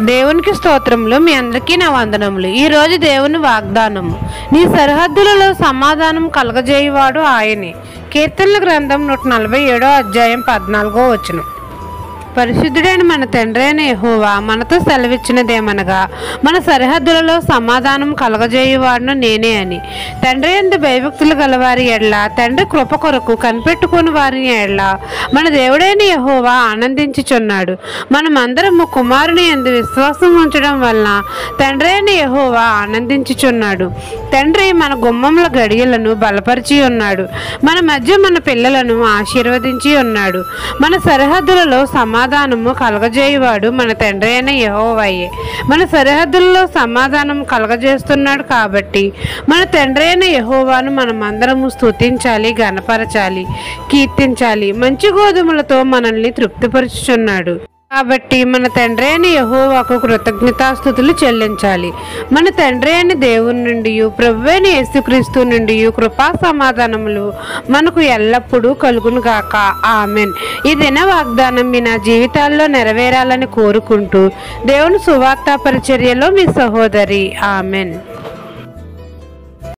దేవునికి స్తోత్రములు. మీ అందరికీ నా వందనములు. ఈరోజు దేవుని వాగ్దానము, నీ సరిహద్దులలో సమాధానం కలగజేయువాడు ఆయనే. కీర్తనల గ్రంథం 147 అధ్యాయం 14వ వచనం. పరిశుద్ధుడైన మన తండ్రి అయిన యెహోవా మనతో సెలవిచ్చినదేమనగా, మన సరిహద్దులలో సమాధానం కలగజేయువాడును నేనే అని. తండ్రి యందు భయభక్తులు గలవారి ఎడ్ల, తండ్రి కృప కొరకు కనిపెట్టుకుని వారి ఎడ్ల మన దేవుడైన యెహోవా ఆనందించుచున్నాడు. మనమందరము కుమారుని యందు విశ్వాసం ఉంచడం వలన తండ్రి అయిన యెహోవా ఆనందించుచున్నాడు. తండ్రి మన గుమ్మముల గడియలను బలపరిచి ఉన్నాడు. మన మధ్య మన పిల్లలను ఆశీర్వదించి ఉన్నాడు. మన సరిహద్దులలో సమాధానము కలగజేయువాడు మన తండ్రి అయిన యెహోవాయే. మన సరిహద్దులలో సమాధానం కలగజేస్తున్నాడు కాబట్టి మన తండ్రి అయిన యెహోవాను మనమందరము స్తుతించాలి, గణపరచాలి, కీర్తించాలి. మంచి గోధుమలతో మనల్ని తృప్తిపరుచుచున్నాడు కాబట్టి మన తండ్రి అయిన యెహోవాకు కృతజ్ఞతాస్తుతులు చెల్లించాలి. మన తండ్రి అయిన దేవుని నుండి, ప్రభువైన యేసుక్రీస్తు నుండి కృపా సమాధానములు మనకు ఎల్లప్పుడూ కలుగును గాక. ఆమెన్. ఈ దిన వాగ్దానం మీ నా జీవితాల్లో నెరవేరాలని కోరుకుంటూ దేవుని సువార్త పరిచర్యలో మీ సహోదరి. ఆమెన్.